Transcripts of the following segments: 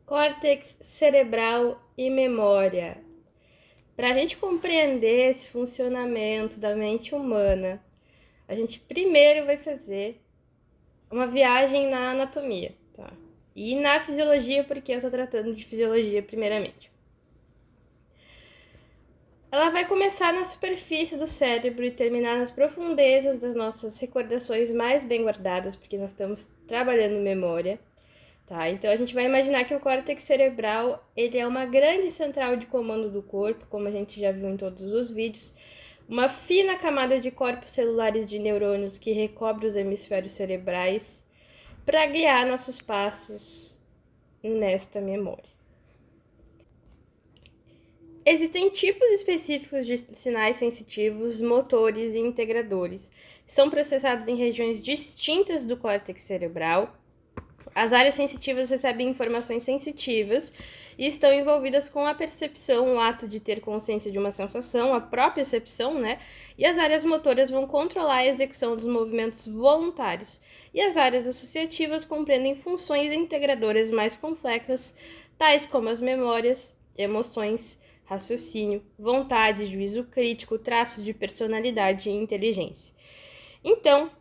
Córtex cerebral e memória. Para a gente compreender esse funcionamento da mente humana, a gente primeiro vai fazer uma viagem na anatomia, tá? E na fisiologia, porque eu estou tratando de fisiologia primeiramente. Ela vai começar na superfície do cérebro e terminar nas profundezas das nossas recordações mais bem guardadas, porque nós estamos trabalhando memória. Tá, então a gente vai imaginar que o córtex cerebral ele é uma grande central de comando do corpo, como a gente já viu em todos os vídeos, uma fina camada de corpos celulares de neurônios que recobre os hemisférios cerebrais para guiar nossos passos nesta memória. Existem tipos específicos de sinais sensitivos, motores e integradores. São processados em regiões distintas do córtex cerebral. As áreas sensitivas recebem informações sensitivas e estão envolvidas com a percepção, o ato de ter consciência de uma sensação, a propriocepção, né? E as áreas motoras vão controlar a execução dos movimentos voluntários. E as áreas associativas compreendem funções integradoras mais complexas, tais como as memórias, emoções, raciocínio, vontade, juízo crítico, traços de personalidade e inteligência. Então,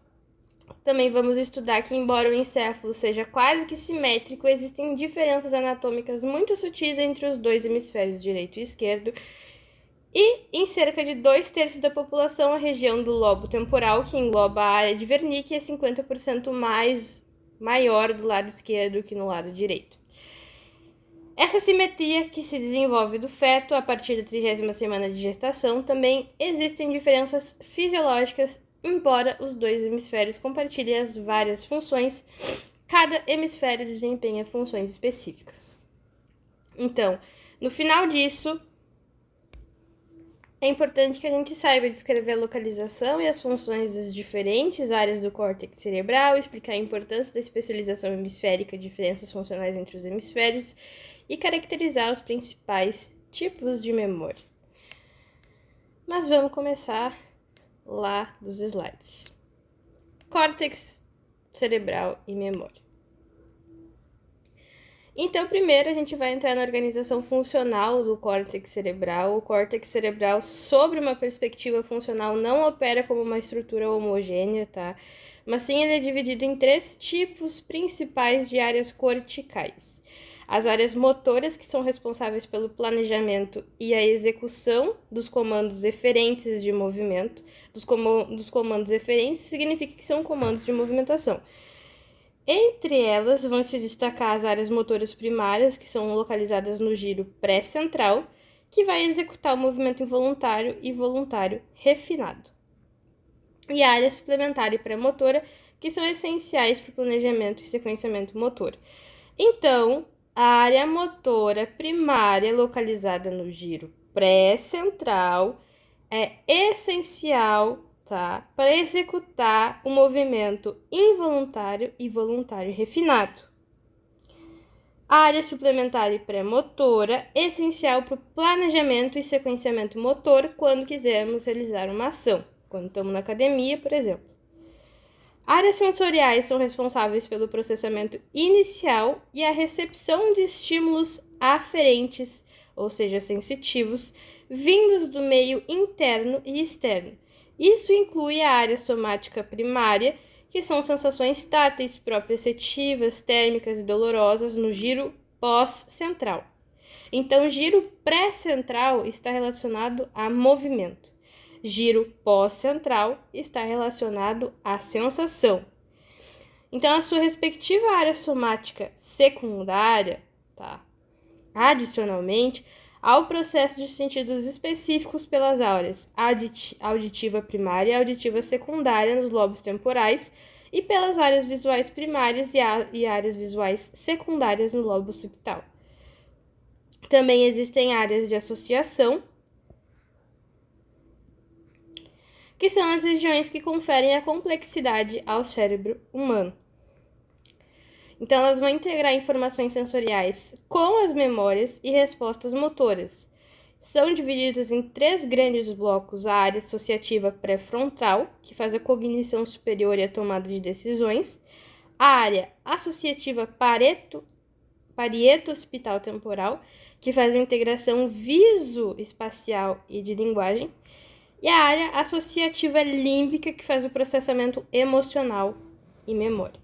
também vamos estudar que, embora o encéfalo seja quase que simétrico, existem diferenças anatômicas muito sutis entre os dois hemisférios direito e esquerdo, e em cerca de 2/3 da população, a região do lobo temporal, que engloba a área de Wernicke, é 50% maior do lado esquerdo que no lado direito. Essa simetria que se desenvolve do feto a partir da 30ª semana de gestação, também existem diferenças fisiológicas. Embora os dois hemisférios compartilhem as várias funções, cada hemisfério desempenha funções específicas. Então, no final disso, é importante que a gente saiba descrever a localização e as funções das diferentes áreas do córtex cerebral, explicar a importância da especialização hemisférica, diferenças funcionais entre os hemisférios e caracterizar os principais tipos de memória. Mas vamos começar lá dos slides. Córtex cerebral e memória. Então, primeiro a gente vai entrar na organização funcional do córtex cerebral. O córtex cerebral, sobre uma perspectiva funcional, não opera como uma estrutura homogênea, tá? Mas sim ele é dividido em 3 tipos principais de áreas corticais. As áreas motoras, que são responsáveis pelo planejamento e a execução dos comandos eferentes de movimento. Dos comandos eferentes significa que são comandos de movimentação. Entre elas vão se destacar as áreas motoras primárias, que são localizadas no giro pré-central, que vai executar o movimento involuntário e voluntário refinado. E a área suplementar e pré-motora, que são essenciais para o planejamento e sequenciamento motor. Então, a área motora primária, localizada no giro pré-central, é essencial, tá, para executar o movimento involuntário e voluntário refinado. A área suplementar e pré-motora, essencial para o planejamento e sequenciamento motor quando quisermos realizar uma ação, quando estamos na academia, por exemplo. Áreas sensoriais são responsáveis pelo processamento inicial e a recepção de estímulos aferentes, ou seja, sensitivos, vindos do meio interno e externo. Isso inclui a área somática primária, que são sensações táteis, proprioceptivas, térmicas e dolorosas no giro pós-central. Então, giro pré-central está relacionado a movimento. Giro pós-central está relacionado à sensação. Então, a sua respectiva área somática secundária, tá? Adicionalmente, há o processo de sentidos específicos pelas áreas auditiva primária e auditiva secundária nos lobos temporais e pelas áreas visuais primárias e áreas visuais secundárias no lobo occipital. Também existem áreas de associação, que são as regiões que conferem a complexidade ao cérebro humano. Então, elas vão integrar informações sensoriais com as memórias e respostas motoras. São divididas em 3 grandes blocos: a área associativa pré-frontal, que faz a cognição superior e a tomada de decisões, a área associativa parieto occipital temporal, que faz a integração visoespacial e de linguagem, e a área associativa límbica, que faz o processamento emocional e memória.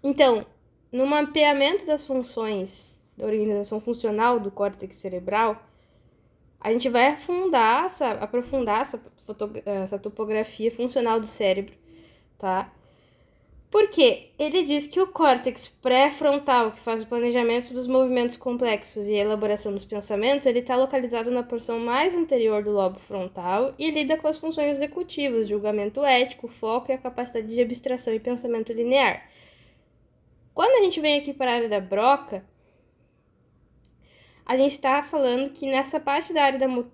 Então, no mapeamento das funções da organização funcional do córtex cerebral, a gente vai aprofundar essa topografia funcional do cérebro, tá? Porque ele diz que o córtex pré-frontal, que faz o planejamento dos movimentos complexos e a elaboração dos pensamentos, ele está localizado na porção mais anterior do lobo frontal e lida com as funções executivas, julgamento ético, foco e a capacidade de abstração e pensamento linear. Quando a gente vem aqui para a área da broca, a gente está falando que nessa parte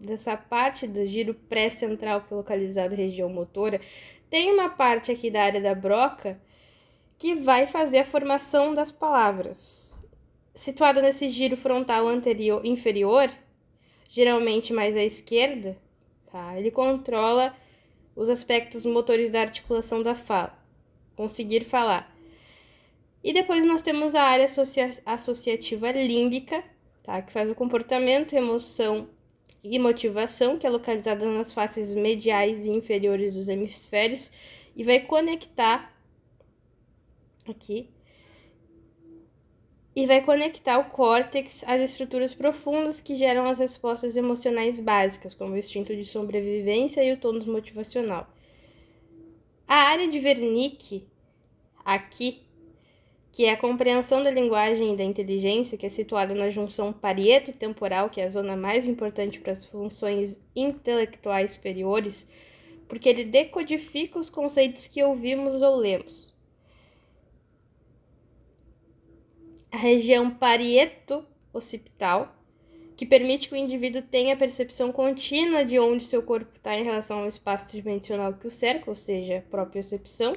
dessa parte do giro pré-central, que é localizado na região motora, tem uma parte aqui da área da broca que vai fazer a formação das palavras. Situada nesse giro frontal inferior, geralmente mais à esquerda, tá? Ele controla os aspectos motores da articulação da fala, conseguir falar. E depois nós temos a área associativa límbica, tá? Que faz o comportamento, emoção e motivação, que é localizada nas faces mediais e inferiores dos hemisférios, e vai conectar aqui, e vai conectar o córtex às estruturas profundas que geram as respostas emocionais básicas, como o instinto de sobrevivência e o tônus motivacional. A área de Wernicke, aqui, que é a compreensão da linguagem e da inteligência, que é situada na junção parieto-temporal, que é a zona mais importante para as funções intelectuais superiores, porque ele decodifica os conceitos que ouvimos ou lemos. A região parieto-occipital, que permite que o indivíduo tenha a percepção contínua de onde seu corpo está em relação ao espaço dimensional que o cerca, ou seja, a propriocepção.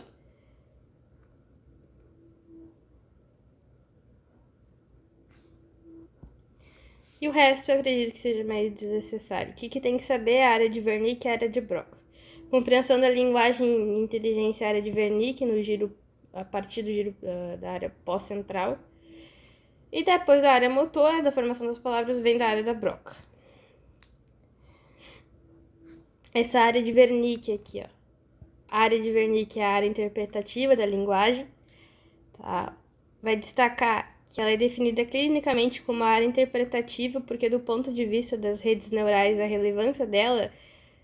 E o resto eu acredito que seja mais desnecessário. O que tem que saber é a área de Wernicke e a área de Broca. Compreensão da linguagem e inteligência, a área de Wernicke, a partir do giro da área pós-central. E depois da área motora, da formação das palavras, vem da área da Broca. Essa área de Wernicke aqui, ó. A área de Wernicke é a área interpretativa da linguagem, tá? Vai destacar que ela é definida clinicamente como a área interpretativa porque, do ponto de vista das redes neurais, a relevância dela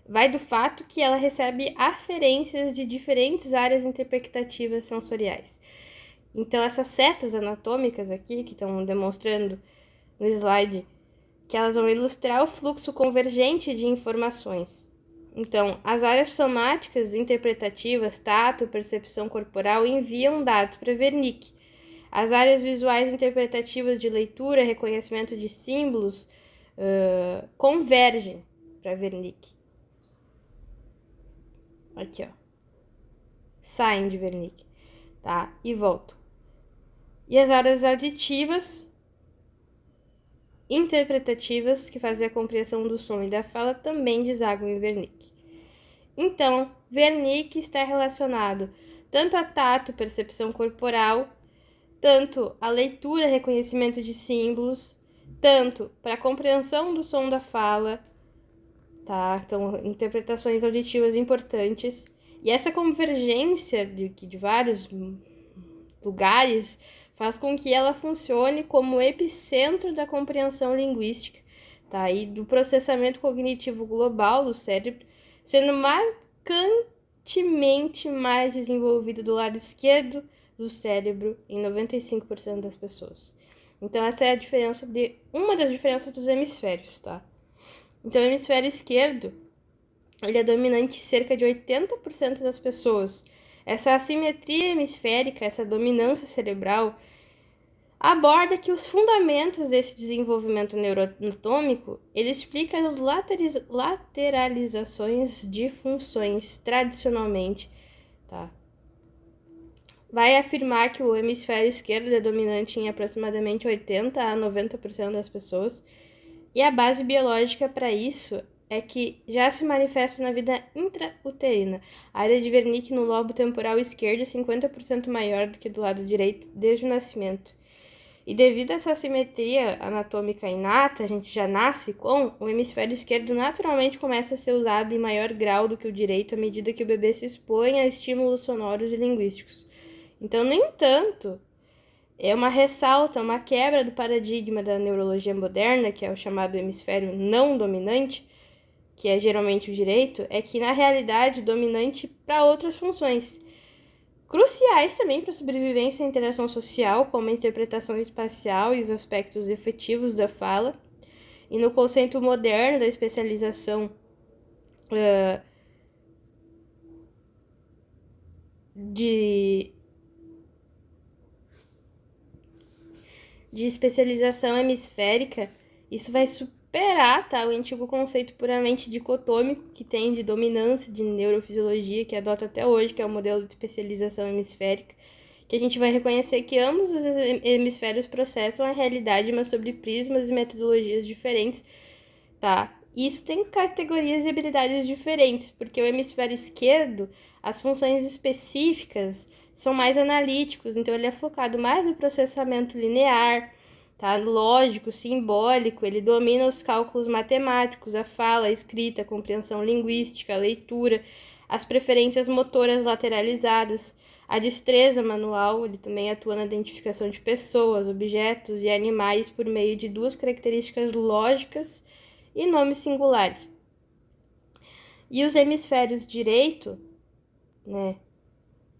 vai do fato que ela recebe aferências de diferentes áreas interpretativas sensoriais. Então, essas setas anatômicas aqui, que estão demonstrando no slide, que elas vão ilustrar o fluxo convergente de informações. Então, as áreas somáticas interpretativas, tato, percepção corporal, enviam dados para Wernicke. As áreas visuais interpretativas de leitura, reconhecimento de símbolos, convergem para Wernicke. Aqui, ó. Saem de Wernicke, tá? E voltam. E as áreas auditivas interpretativas, que fazem a compreensão do som e da fala, também desaguam em Wernicke. Então, Wernicke está relacionado tanto a tato, percepção corporal, tanto a leitura, reconhecimento de símbolos, tanto para a compreensão do som da fala, tá? Então, interpretações auditivas importantes. E essa convergência de vários lugares faz com que ela funcione como epicentro da compreensão linguística, tá? E do processamento cognitivo global do cérebro, sendo marcantemente mais desenvolvido do lado esquerdo do cérebro em 95% das pessoas. Então, essa é uma das diferenças dos hemisférios, tá? Então, o hemisfério esquerdo, ele é dominante em cerca de 80% das pessoas. Essa assimetria hemisférica, essa dominância cerebral, aborda que os fundamentos desse desenvolvimento neuroanatômico, ele explica as lateralizações de funções tradicionalmente, tá? Vai afirmar que o hemisfério esquerdo é dominante em aproximadamente 80% a 90% das pessoas, e a base biológica para isso é que já se manifesta na vida intrauterina. A área de Wernicke no lobo temporal esquerdo é 50% maior do que do lado direito desde o nascimento. E devido a essa simetria anatômica inata, a gente já nasce com, o hemisfério esquerdo naturalmente começa a ser usado em maior grau do que o direito à medida que o bebê se expõe a estímulos sonoros e linguísticos. Então, no entanto, é uma ressalta, uma quebra do paradigma da neurologia moderna, que é o chamado hemisfério não dominante, que é geralmente o direito, é que na realidade o dominante para outras funções cruciais também para a sobrevivência e interação social, como a interpretação espacial e os aspectos efetivos da fala. E no conceito moderno da especialização de especialização hemisférica, isso vai superar, tá, o antigo conceito puramente dicotômico que tem de dominância de neurofisiologia, que adota até hoje, que é o modelo de especialização hemisférica, que a gente vai reconhecer que ambos os hemisférios processam a realidade, mas sobre prismas e metodologias diferentes, tá? Isso tem categorias e habilidades diferentes, porque o hemisfério esquerdo, as funções específicas são mais analíticos, então ele é focado mais no processamento linear, tá? Lógico, simbólico, ele domina os cálculos matemáticos, a fala, a escrita, a compreensão linguística, a leitura, as preferências motoras lateralizadas, a destreza manual, ele também atua na identificação de pessoas, objetos e animais por meio de duas características lógicas e nomes singulares. E os hemisférios direito, né,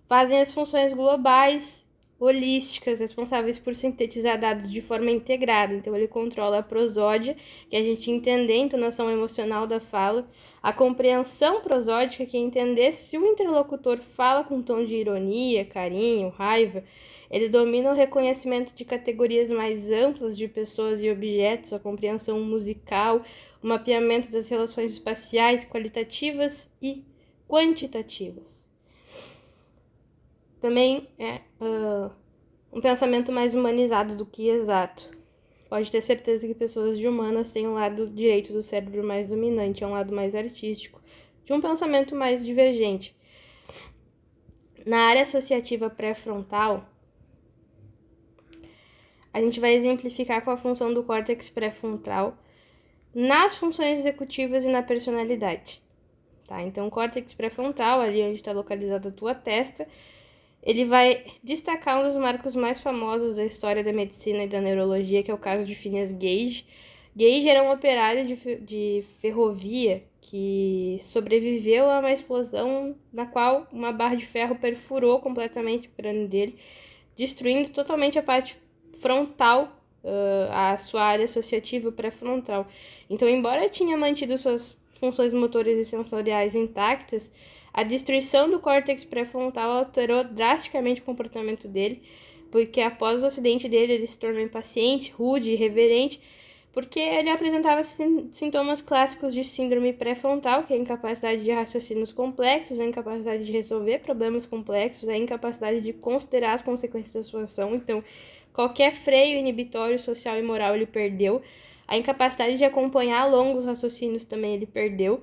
fazem as funções globais, holísticas, responsáveis por sintetizar dados de forma integrada. Então, ele controla a prosódia, que é a gente entender a entonação emocional da fala, a compreensão prosódica, que é entender se o interlocutor fala com tom de ironia, carinho, raiva. Ele domina o reconhecimento de categorias mais amplas de pessoas e objetos, a compreensão musical, o mapeamento das relações espaciais, qualitativas e quantitativas. Também é um pensamento mais humanizado do que exato. Pode ter certeza que pessoas de humanas têm um lado direito do cérebro mais dominante, é um lado mais artístico, de um pensamento mais divergente. Na área associativa pré-frontal, a gente vai exemplificar com a função do córtex pré-frontal nas funções executivas e na personalidade. Tá? Então, o córtex pré-frontal, ali onde está localizada a tua testa, ele vai destacar um dos marcos mais famosos da história da medicina e da neurologia, que é o caso de Phineas Gage. Gage era um operário de ferrovia que sobreviveu a uma explosão na qual uma barra de ferro perfurou completamente o crânio dele, destruindo totalmente a parte frontal, a sua área associativa pré-frontal. Então, embora tinha mantido suas funções motoras e sensoriais intactas, a destruição do córtex pré-frontal alterou drasticamente o comportamento dele, porque após o acidente dele, ele se tornou impaciente, rude, irreverente, porque ele apresentava sintomas clássicos de síndrome pré-frontal, que é a incapacidade de raciocínios complexos, a incapacidade de resolver problemas complexos, a incapacidade de considerar as consequências da sua ação. Então, qualquer freio inibitório social e moral ele perdeu. A incapacidade de acompanhar longos raciocínios também ele perdeu.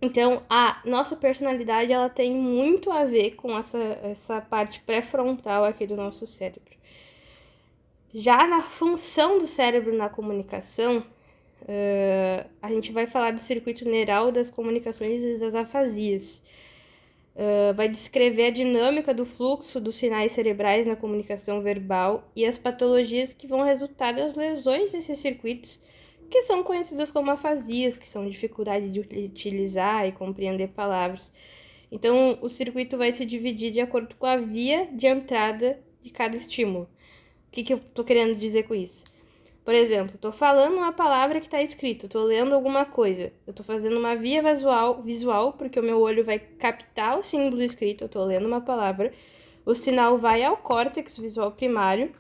Então, a nossa personalidade, ela tem muito a ver com essa parte pré-frontal aqui do nosso cérebro. Já na função do cérebro na comunicação, a gente vai falar do circuito neural das comunicações e das afasias. Vai descrever a dinâmica do fluxo dos sinais cerebrais na comunicação verbal e as patologias que vão resultar das lesões desses circuitos, que são conhecidas como afasias, que são dificuldade de utilizar e compreender palavras. Então, o circuito vai se dividir de acordo com a via de entrada de cada estímulo. O que eu estou querendo dizer com isso? Por exemplo, estou falando uma palavra que está escrita, estou lendo alguma coisa, eu estou fazendo uma via visual, porque o meu olho vai captar o símbolo escrito, eu estou lendo uma palavra, o sinal vai ao córtex visual primário,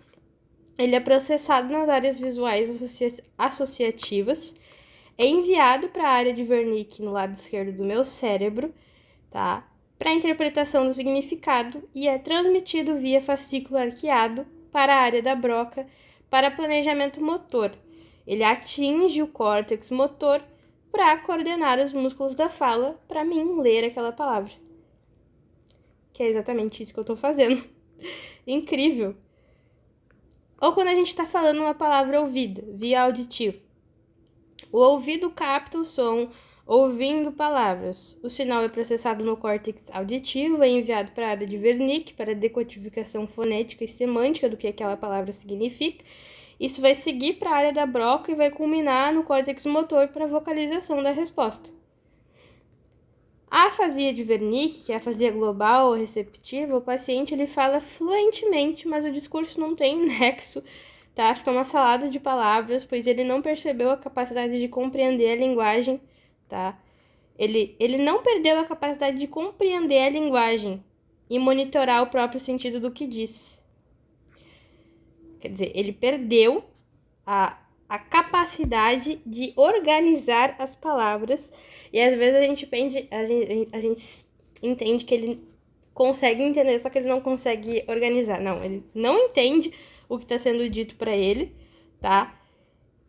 ele é processado nas áreas visuais associativas, é enviado para a área de Wernicke no lado esquerdo do meu cérebro, tá? Para interpretação do significado e é transmitido via fascículo arqueado para a área da broca para planejamento motor. Ele atinge o córtex motor para coordenar os músculos da fala para mim ler aquela palavra. Que é exatamente isso que eu tô fazendo. Incrível! Ou quando a gente está falando uma palavra ouvida, via auditivo. O ouvido capta o som ouvindo palavras. O sinal é processado no córtex auditivo, é enviado para a área de Wernicke para decodificação fonética e semântica do que aquela palavra significa. Isso vai seguir para a área da Broca e vai culminar no córtex motor para a vocalização da resposta. A afasia de Wernicke, que é a afasia global ou receptiva, o paciente ele fala fluentemente, mas o discurso não tem nexo, tá? Fica uma salada de palavras, pois ele não percebeu a capacidade de compreender a linguagem, tá? Ele não perdeu a capacidade de compreender a linguagem e monitorar o próprio sentido do que diz. Quer dizer, ele perdeu a capacidade de organizar as palavras e às vezes a gente entende que ele consegue entender, só que ele não consegue organizar. Não, ele não entende o que está sendo dito para ele, tá?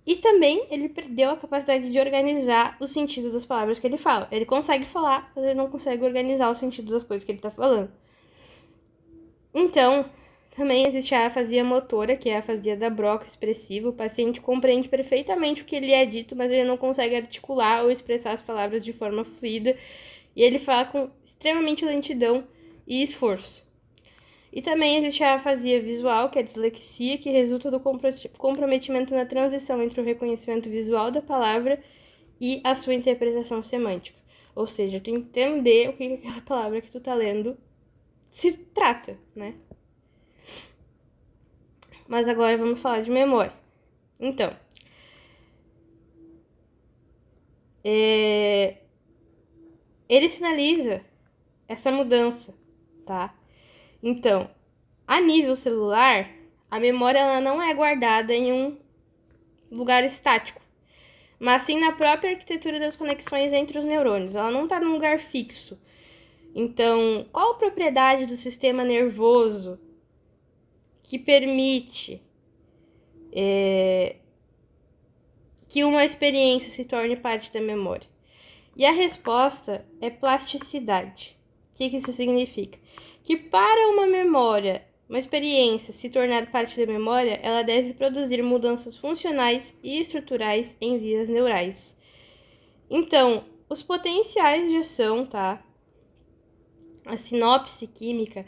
E também ele perdeu a capacidade de organizar o sentido das palavras que ele fala. Ele consegue falar, mas ele não consegue organizar o sentido das coisas que ele está falando. Então, também existe a afasia motora, que é a afasia da Broca expressiva. O paciente compreende perfeitamente o que lhe é dito, mas ele não consegue articular ou expressar as palavras de forma fluida. E ele fala com extremamente lentidão e esforço. E também existe a afasia visual, que é a dislexia, que resulta do comprometimento na transição entre o reconhecimento visual da palavra e a sua interpretação semântica. Ou seja, tu entender o que aquela palavra que tu tá lendo se trata, né? Mas agora vamos falar de memória. Então, ele sinaliza essa mudança, tá? Então, a nível celular, a memória ela não é guardada em um lugar estático, mas sim na própria arquitetura das conexões entre os neurônios. Ela não está num lugar fixo. Então, qual a propriedade do sistema nervoso que permite que uma experiência se torne parte da memória? E a resposta é plasticidade. O que isso significa? Que para uma memória, uma experiência se tornar parte da memória, ela deve produzir mudanças funcionais e estruturais em vias neurais. Então, os potenciais de ação, tá? A sinopse química,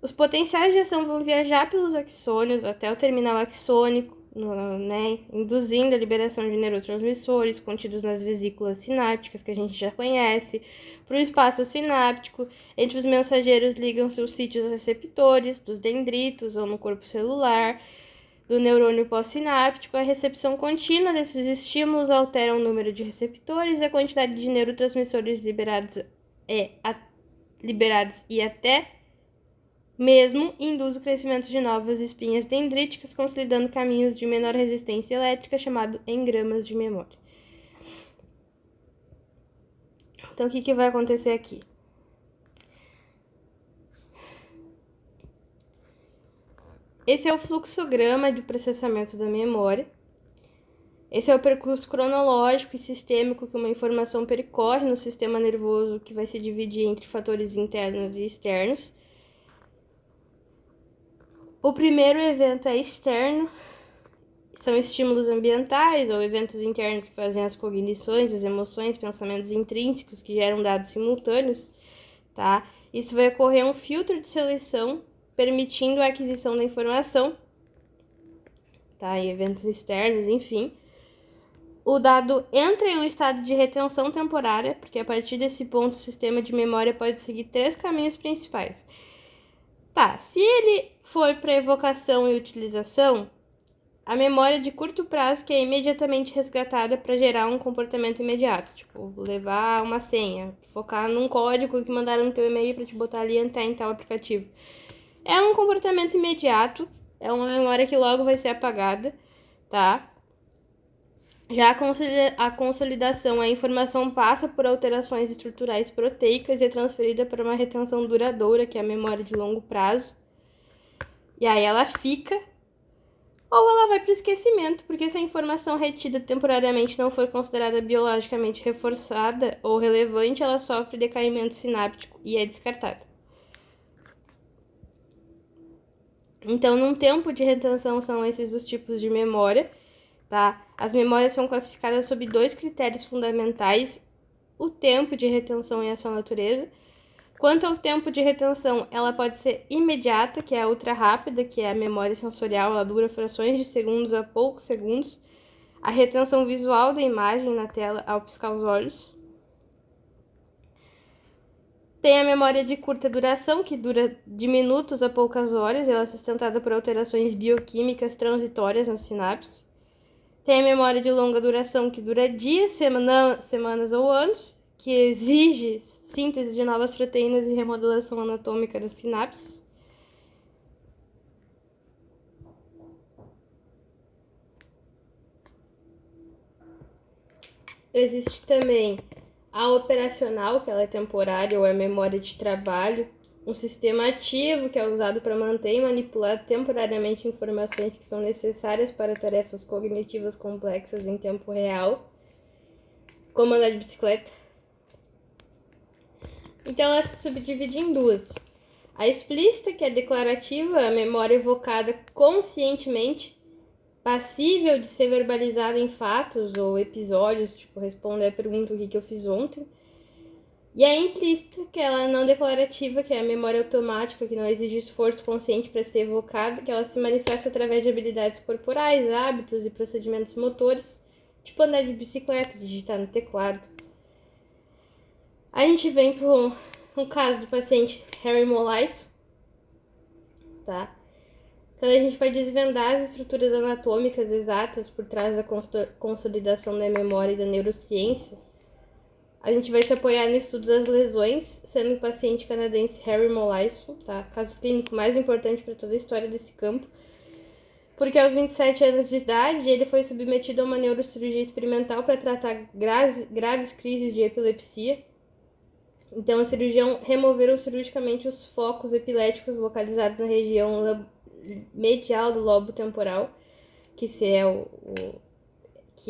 os potenciais de ação vão viajar pelos axônios até o terminal axônico, né, induzindo a liberação de neurotransmissores contidos nas vesículas sinápticas, que a gente já conhece, para o espaço sináptico. Entre os mensageiros ligam-se os sítios receptores dos dendritos ou no corpo celular do neurônio pós-sináptico. A recepção contínua desses estímulos altera o número de receptores e a quantidade de neurotransmissores liberados e até mesmo induz o crescimento de novas espinhas dendríticas, consolidando caminhos de menor resistência elétrica, chamado engramas de memória. Então, o que vai acontecer aqui? Esse é o fluxograma de processamento da memória. Esse é o percurso cronológico e sistêmico que uma informação percorre no sistema nervoso, que vai se dividir entre fatores internos e externos. O primeiro evento é externo, são estímulos ambientais ou eventos internos que fazem as cognições, as emoções, pensamentos intrínsecos que geram dados simultâneos, tá? Isso vai ocorrer um filtro de seleção, permitindo a aquisição da informação, tá? E eventos externos, enfim. O dado entra em um estado de retenção temporária, porque a partir desse ponto o sistema de memória pode seguir 3 caminhos principais. Tá, se ele for para evocação e utilização, a memória de curto prazo que é imediatamente resgatada para gerar um comportamento imediato, tipo, levar uma senha, focar num código que mandaram no teu e-mail para te botar ali e entrar em tal aplicativo. É um comportamento imediato, é uma memória que logo vai ser apagada, tá? Já a consolidação, a informação passa por alterações estruturais proteicas e é transferida para uma retenção duradoura, que é a memória de longo prazo. E aí ela fica ou ela vai para o esquecimento, porque se a informação retida temporariamente não for considerada biologicamente reforçada ou relevante, ela sofre decaimento sináptico e é descartada. Então, num tempo de retenção são esses os tipos de memória, tá? As memórias são classificadas sob 2 critérios fundamentais: o tempo de retenção e a sua natureza. Quanto ao tempo de retenção, ela pode ser imediata, que é a ultra rápida, que é a memória sensorial, ela dura frações de segundos a poucos segundos. A retenção visual da imagem na tela ao piscar os olhos. Tem a memória de curta duração, que dura de minutos a poucas horas, e ela é sustentada por alterações bioquímicas transitórias na sinapse. Tem a memória de longa duração, que dura dias, semanas ou anos, que exige síntese de novas proteínas e remodelação anatômica das sinapses. Existe também a operacional, que ela é temporária ou é memória de trabalho. Um sistema ativo, que é usado para manter e manipular temporariamente informações que são necessárias para tarefas cognitivas complexas em tempo real, como andar de bicicleta. Então ela se subdivide em duas. A explícita, que é declarativa, a memória evocada conscientemente, passível de ser verbalizada em fatos ou episódios, tipo responder a pergunta o que eu fiz ontem. E a implícita, que ela é não declarativa, que é a memória automática, que não exige esforço consciente para ser evocada, que ela se manifesta através de habilidades corporais, hábitos e procedimentos motores, tipo andar de bicicleta, digitar no teclado. A gente vem para um caso do paciente Harry Molaiso, tá? Quando a gente vai desvendar as estruturas anatômicas exatas por trás da consolidação da memória e da neurociência, a gente vai se apoiar no estudo das lesões, sendo o paciente canadense Harry Molaiso, tá? Caso clínico mais importante para toda a história desse campo, porque aos 27 anos de idade ele foi submetido a uma neurocirurgia experimental para tratar graves crises de epilepsia. Então, o cirurgião removeu cirurgicamente os focos epiléticos localizados na região medial do lobo temporal, que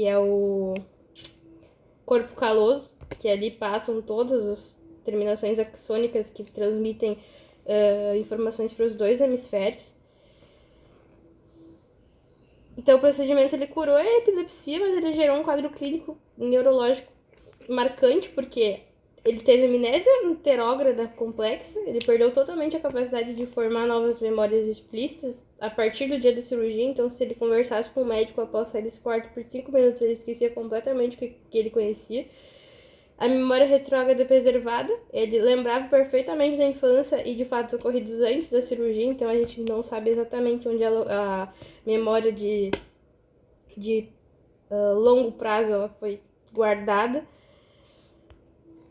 é o corpo caloso, que ali passam todas as terminações axônicas que transmitem informações para os dois hemisférios. Então, o procedimento ele curou a epilepsia, mas ele gerou um quadro clínico neurológico marcante, porque ele teve amnésia anterógrada complexa, ele perdeu totalmente a capacidade de formar novas memórias explícitas a partir do dia da cirurgia. Então, se ele conversasse com o médico após sair desse quarto por 5 minutos, ele esquecia completamente o que ele conhecia. A memória retrógrada preservada, ele lembrava perfeitamente da infância e de fatos ocorridos antes da cirurgia, então a gente não sabe exatamente onde a memória de longo prazo ela foi guardada.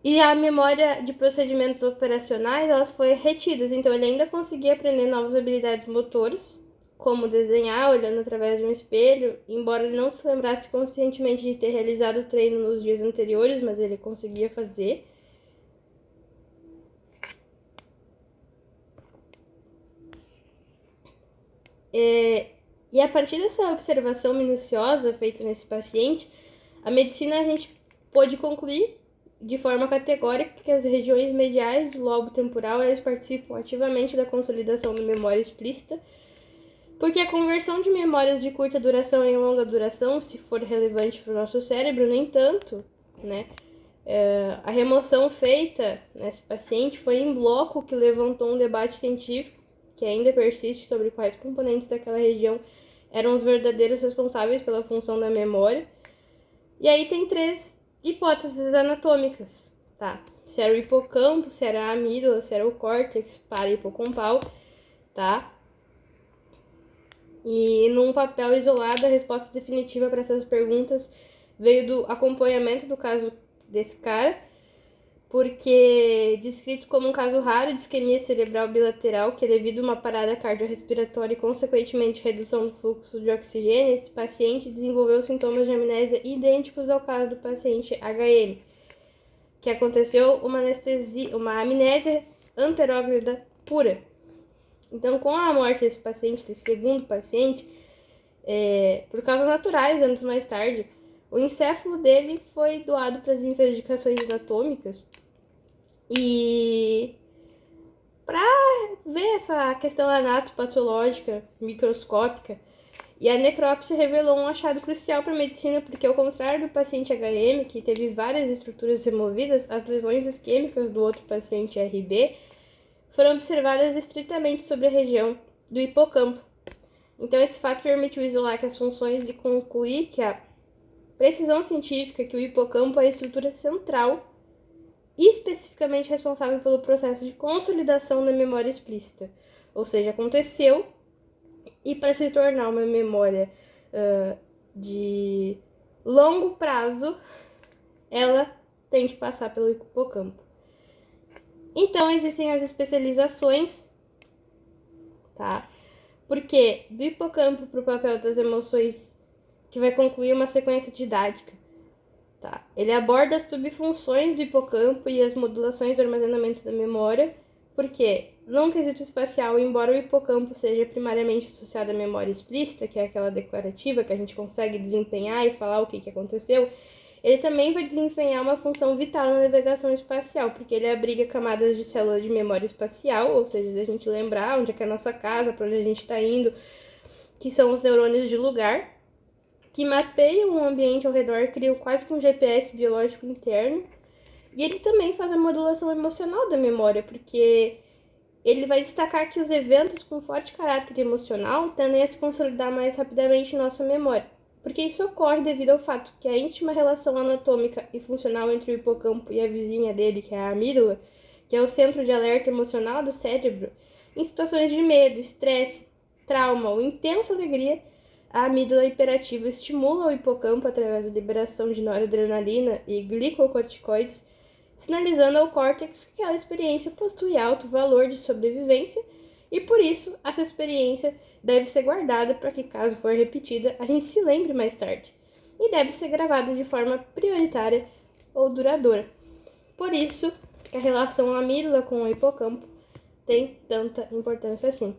E a memória de procedimentos operacionais, elas foram retidas, então ele ainda conseguia aprender novas habilidades motoras, como desenhar olhando através de um espelho, embora ele não se lembrasse conscientemente de ter realizado o treino nos dias anteriores, mas ele conseguia fazer. E a partir dessa observação minuciosa feita nesse paciente, a medicina a gente pôde concluir de forma categórica que as regiões mediais do lobo temporal elas participam ativamente da consolidação da memória explícita, porque a conversão de memórias de curta duração em longa duração, se for relevante para o nosso cérebro, no entanto, né, a remoção feita nesse paciente foi em bloco, que levantou um debate científico que ainda persiste sobre quais componentes daquela região eram os verdadeiros responsáveis pela função da memória. E aí tem 3 hipóteses anatômicas, tá? Se era o hipocampo, se era a amígdala, se era o córtex para-hipocampal, tá? E num papel isolado, a resposta definitiva para essas perguntas veio do acompanhamento do caso desse cara, porque descrito como um caso raro de isquemia cerebral bilateral, que é devido a uma parada cardiorrespiratória e, consequentemente, redução do fluxo de oxigênio, esse paciente desenvolveu sintomas de amnésia idênticos ao caso do paciente HM, que aconteceu uma amnésia anterógrada pura. Então, com a morte desse paciente, desse segundo paciente, por causas naturais, anos mais tarde. O encéfalo dele foi doado para as investigações anatômicas e para ver essa questão anatopatológica, microscópica. E a necrópsia revelou um achado crucial para a medicina, porque, ao contrário do paciente HM, que teve várias estruturas removidas, as lesões isquêmicas do outro paciente RB foram observadas estritamente sobre a região do hipocampo. Então, esse fato permitiu isolar que as funções e concluir que a precisão científica que o hipocampo é a estrutura central e especificamente responsável pelo processo de consolidação da memória explícita. Ou seja, aconteceu e para se tornar uma memória de longo prazo, ela tem que passar pelo hipocampo. Então, existem as especializações, tá? Porque do hipocampo para o papel das emoções, que vai concluir uma sequência didática, tá? Ele aborda as subfunções do hipocampo e as modulações do armazenamento da memória, porque, num quesito espacial, embora o hipocampo seja primariamente associado à memória explícita, que é aquela declarativa que a gente consegue desempenhar e falar o que aconteceu, ele também vai desempenhar uma função vital na navegação espacial, porque ele abriga camadas de células de memória espacial, ou seja, da gente lembrar onde é que é a nossa casa, para onde a gente está indo, que são os neurônios de lugar, que mapeiam o ambiente ao redor, criam quase que um GPS biológico interno. E ele também faz a modulação emocional da memória, porque ele vai destacar que os eventos com forte caráter emocional tendem a se consolidar mais rapidamente em nossa memória, porque isso ocorre devido ao fato que a íntima relação anatômica e funcional entre o hipocampo e a vizinha dele, que é a amígdala, que é o centro de alerta emocional do cérebro, em situações de medo, estresse, trauma ou intensa alegria, a amígdala hiperativa estimula o hipocampo através da liberação de noradrenalina e glicocorticoides, sinalizando ao córtex que aquela experiência possui alto valor de sobrevivência e, por isso, essa experiência deve ser guardada para que, caso for repetida, a gente se lembre mais tarde, e deve ser gravada de forma prioritária ou duradoura. Por isso que a relação amígdala com o hipocampo tem tanta importância assim.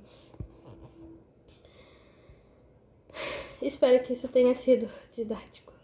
Espero que isso tenha sido didático.